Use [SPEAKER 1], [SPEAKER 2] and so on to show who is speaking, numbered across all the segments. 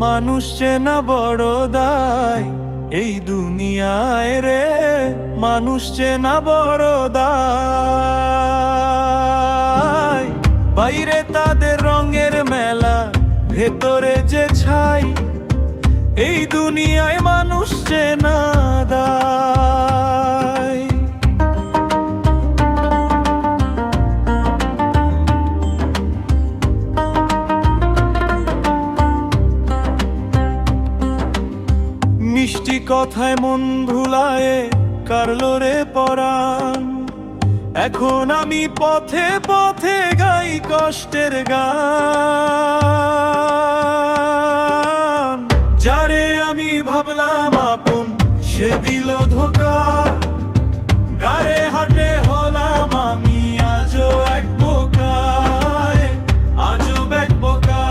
[SPEAKER 1] মানুষ চেনা বড় দায় এই দুনিয়ায় রে, মানুষ চেনা বড় দায়। বাইরে তাদের রঙের মেলা, ভেতরে যে ছাই, এই দুনিয়ায় মানুষ চেনা দায়। মিষ্টি কথায় মন ভুলায়ে কারলো রে পরাণ, এখন আমি পথে পথে গাই কষ্টের গান। যারে আমি ভাবলাম আপন সে দিল ধোঁকা, গারে হাটে হলাম আমি আজও এক বোকা, আজও এক বোকা।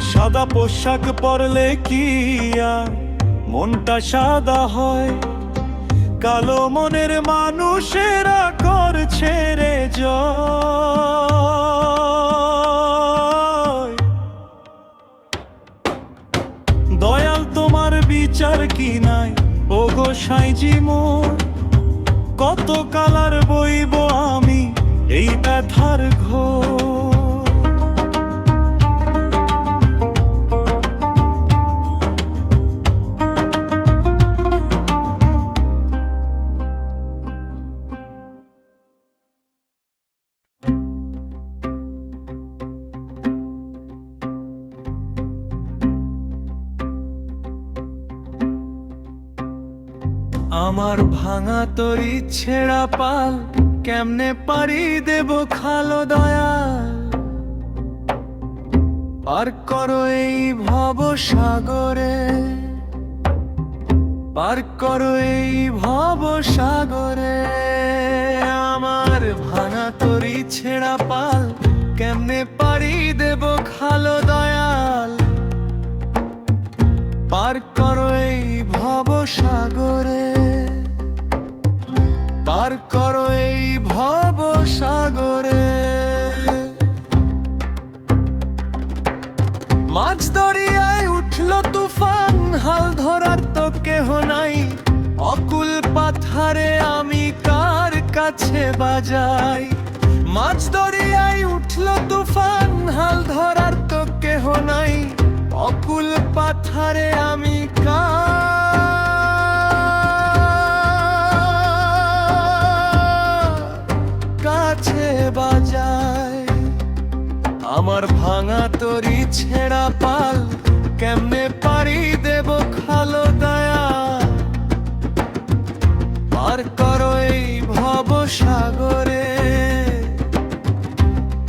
[SPEAKER 1] সাদা পোশাক পরলে কি আর মনটা সাদা হয়? কালো মনের মানুষেরা করছে রে জয়। দয়াল তোমার বিচার কি নাই ও গোসাইজি মোর, কত কালার বইব আমি এই ব্যথার ঘোর। আমার ভাঙা তরি ছেঁড়া পাল কেমনে পারি দেব খালো দয়াল, পার করো এই ভব সাগরে, পার করো এই ভব সাগরে। আমার ভাঙা তরি ছেঁড়া পাল কেমনে পারি দেব খালো দয়াল, পার করো এই ভব সাগরে, পার করো এই ভব সাগরে। মাঝ দরিয়ায় উঠল তুফান, হাল ধরার তো কেহ নাই, অকুল পাথারে আমি কার কাছে বাজাই? মাঝ দরিয়ায় উঠল তুফান, হাল ধরার তো কেহ নাই, অকুল পাথারে আমি কাছে বাজাই। আমার ভাঙা তরি ছেঁড়া পাল কেমনে পারি দেব খালো দয়াল, পার করো এই ভব সাগরে,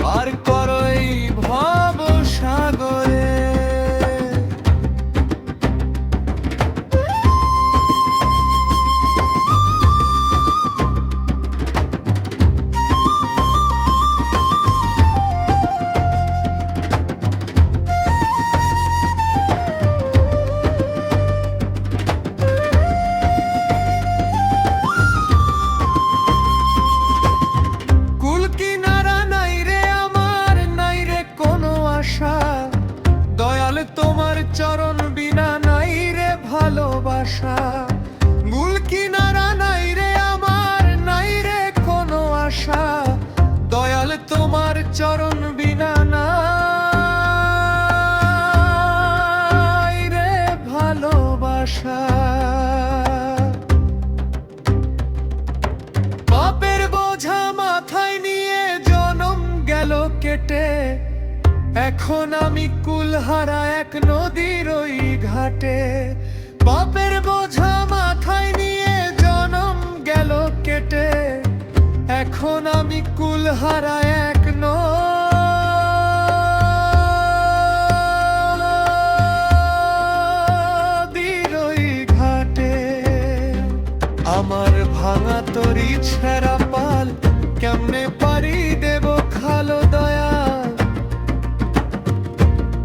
[SPEAKER 1] পার করো এই ভব সাগরে। চরণ বিনা নাই রে ভালোবাসা, মূল কিনারা নাই রে আমার, নাই রে কোনো আশা। দয়াল তোমার চরণ বিনা নাই রে ভালোবাসা। পাপের বোঝা মাথায় নিয়ে জনম গেল কেটে, এখন আমি কুলহারা এক নদীর ওই ঘাটে। পাপের বোঝা মাথায় নিয়ে জনম গেল কেটে, এখন আমি কুলহারা এক নদীর ওই ঘাটে। আমার ভাঙা তরি ছেঁড়া পাল কেমনে পারি দেব খালো দয়াল,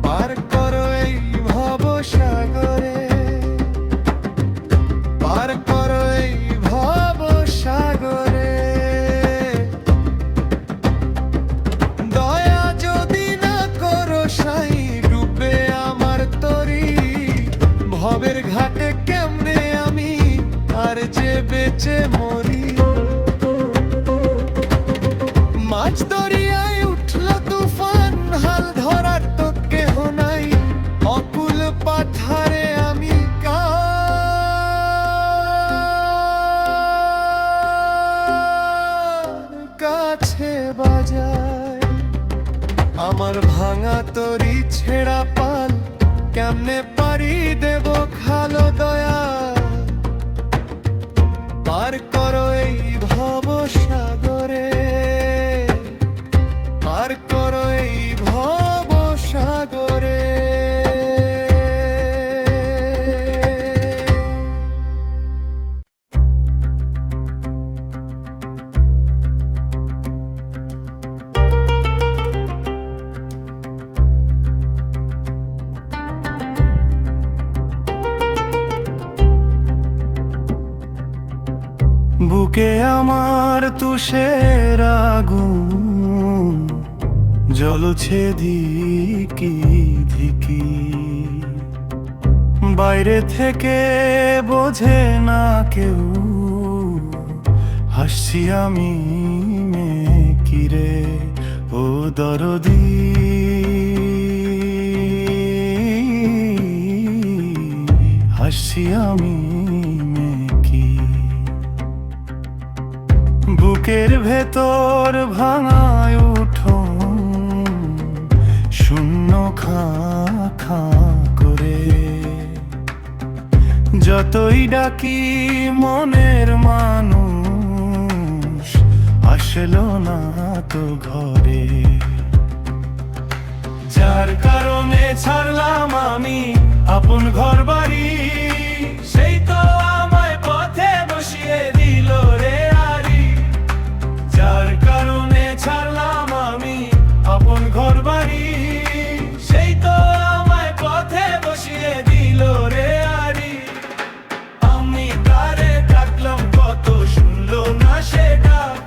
[SPEAKER 1] পার করো এই ভব সাগরে, বেঁচে মরি। মাঝ দরিয়ায় উঠল তুফান, হাল ধরার তো কেহ নাই, অকুল পাথারে আমি কাছে বাজাই। আমার ভাঙা তরি ছেঁড়া পাল, কেমনে পারি দেব খালো দয়া, পার করো এই ভব সাগরে, পার করো এই ভব সাগরে। বুকে আমার তুষের আগুন জ্বলছে ধিকি ধিকি, বাইরে থেকে বোঝে না কেউ, হাসছি আমি মেকিরে ও দরদি। হাসছি আমি মেকি, বুকের ভেতর ভাঙায় উঠোন শূন্য খা খা করে, যতই ডাকি মনের মানুষ আসলো না তো ঘরে। যার কারণে ছাড়লাম আমি আপন ঘর বাড়ি, সেই তো আমায় পথে বসিয়ে দিল রে আরি। যার কারণে ছাড়লাম আমি আপন ঘর বাড়ি, সেই তো আমায় পথে বসিয়ে দিল রে আরি। আমি তারে ডাকলাম কত শুনলো না সে ডাক,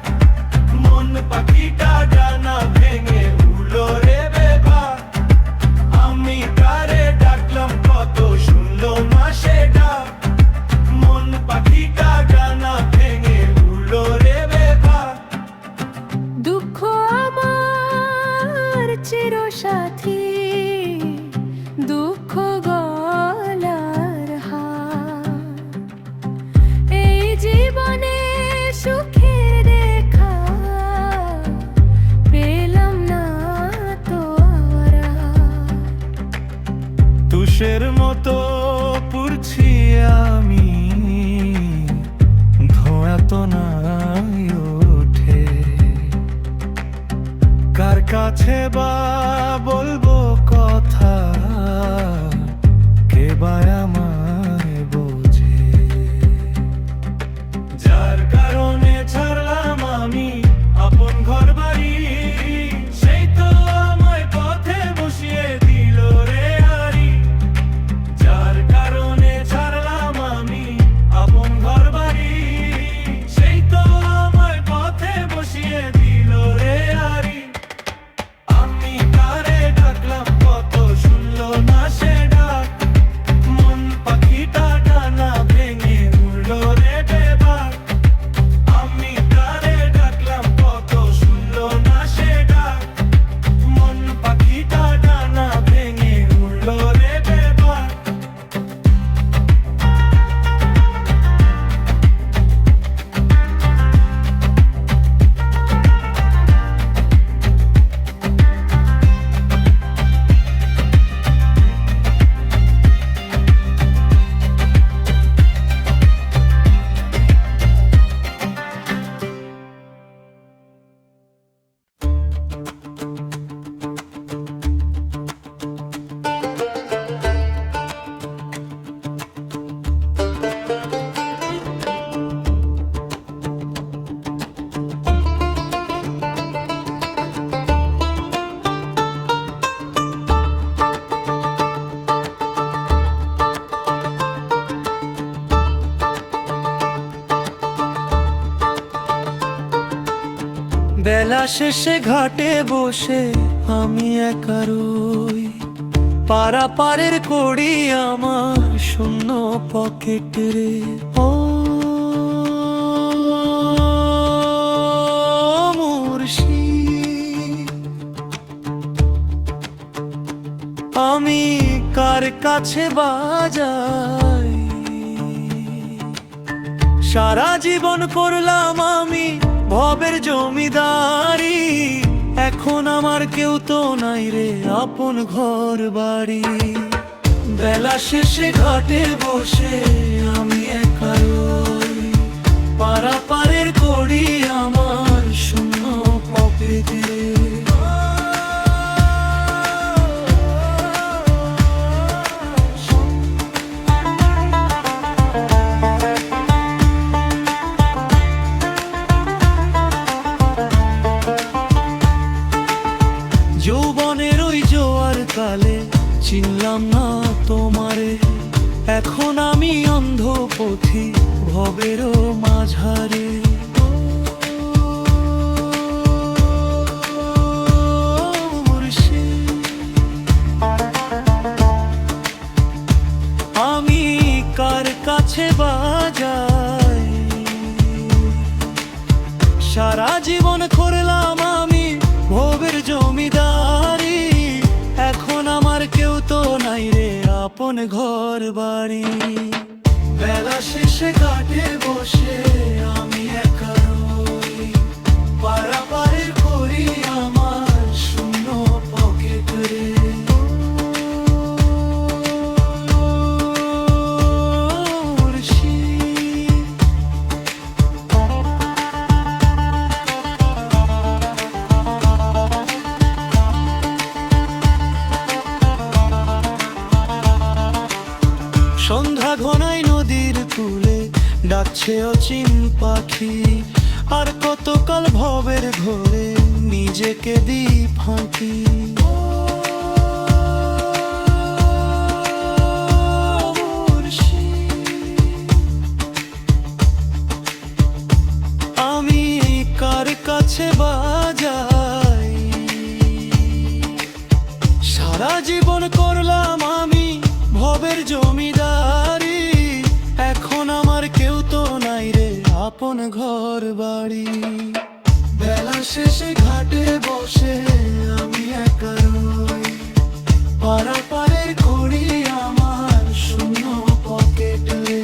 [SPEAKER 1] মন পাখিটা ডানা ভেঙে উড়লো রে বেবার। আমি তারে ডাকলাম কত শুনলো না সে ডাক, মন পাখিটা ডানা ভেঙে উড়লো রে বেবার।
[SPEAKER 2] দুঃখ আমার চিরসাথী, দুঃখ গলার হার, এই জীবনে সুখের দেখা পেলাম না তো আর।
[SPEAKER 1] তুষের মতো পুরছি আমি, ধোঁয়া তো নাই ওঠে, কার কাছে বা বলবো কথা, কে বা আমায় বোঝে। যার কারণে ছাড়লাম আমি আপন ঘর বাড়ি, সেই তো আমায় পথে বসিয়ে দিল রে আরি। যার কারণে ছাড়লাম আমি আপন ঘর বাড়ি, সেই তো আমায় পথে বসিয়ে দিল রে আরি। আমি তারে ডাকলাম কত শুনলো না সে ডাক, মন পাখিটা ডানা ভেঙে উড়লো রে বেবার। আমি তারে ডাকলাম কত শুনলো না সে ডাক, মন পাখিটা ডানা ভেঙে উড়লো রে বেবার। বেলা শেষে ঘাটে বসে আমি একা রই, পারাপারের কড়ি আমার শূন্য পকেট রে। ও আমি কার কাছে বাজাই? সারা জীবন করলাম আমি ভবের জমিদারি, এখন আমার কেউ তো নাই রে আপন ঘর বাড়ি। বেলা শেষে ঘাটে বসে আমি একা রই, পারাপারের করি আমার শূন্য পকেটে। যৌবনের ওই জোয়ার কালে চিনলাম না তোমারে, এখন আমি অন্ধ পথি ভবেরও মাঝারে। আমি কার কাছে বাজাই? সারা জীবন করলাম আমি ভবের জমিদারি, এখন আমার কেউ তো নাই রে আপন ঘর বাড়ি। বেলা শেষে ঘাটে বসে আমি একা রই, পারাপারের করি আমার শূন্য পকেট রে। সন্ধ্যা ঘনাই নদীর কূলে ডাকছে অচিন পাখি, আর কতকাল ভবের ঘরে নিজেকে দি ফাঁকি। আমি কার কাছে বাজাই? সারা জীবন করলাম আমি ভবের জমিদারি, এখন আমার কেউ তো নাই রে আপন ঘর বাড়ি। বেলা শেষে ঘাটে বসে আমি একা রই, পারাপারের করি আমার শূন্য পকেট রে।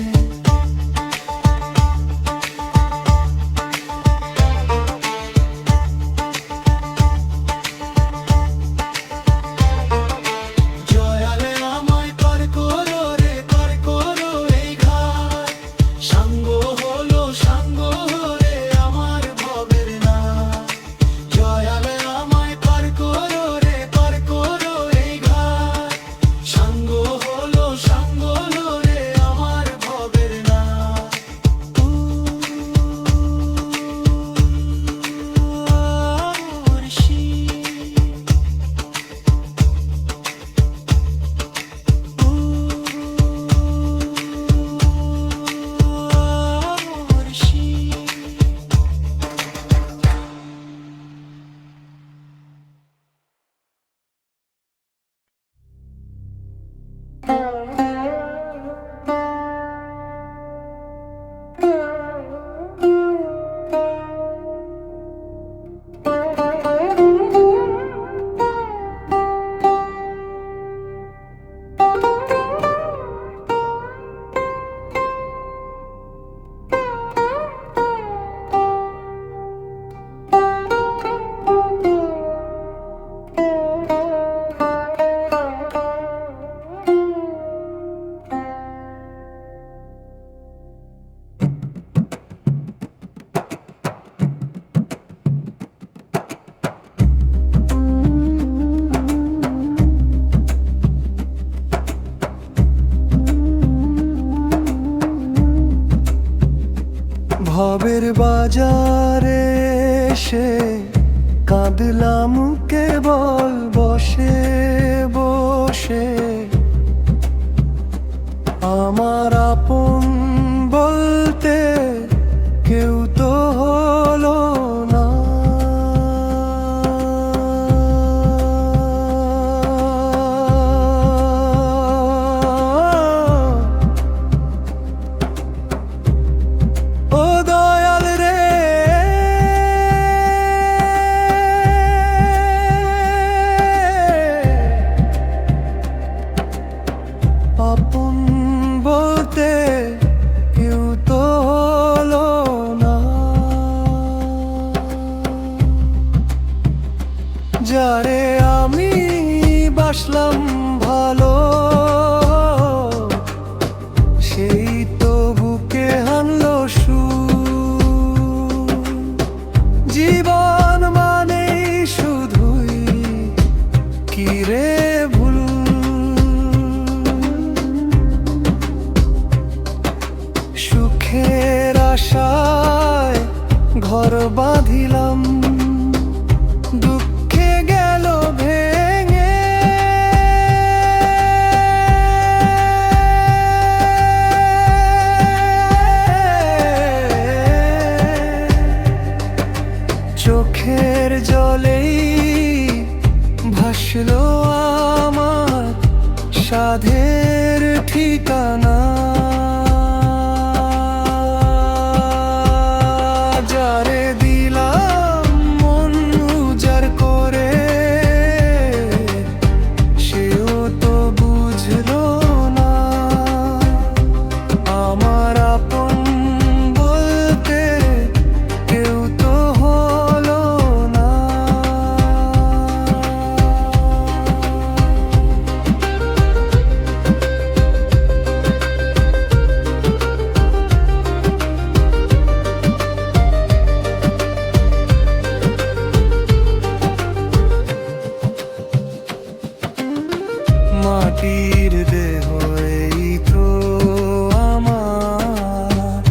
[SPEAKER 1] ভবের বাজারে এসে কাঁদলাম কেবল বসে বসে, আমার আপন বলতে কেউ তো হলো না। যারে আমি বাসলাম ভালো, সেই তো বুকে হানলো সুর। জীবন মানেই শুধুই কি রে ভুল, সুখের আশায় ঘর বাঁধিলাম, দুঃখে গেল ভেঙে। চোখের জলেই ভাসলো আমার সাধের ঠিকানা। যারে দিলাম মন উজাড় করে, সেও তো বুঝলো না। আমার আপন বলতে কেউ তো হলো না। মাটির দেহ এই তো আমার,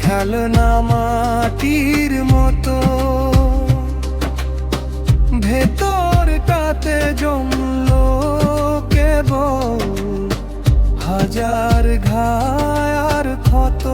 [SPEAKER 1] খেলনা মাটির মতো, ভেতরটাতে জমলো কেবল হাজার ঘায়ার ক্ষত।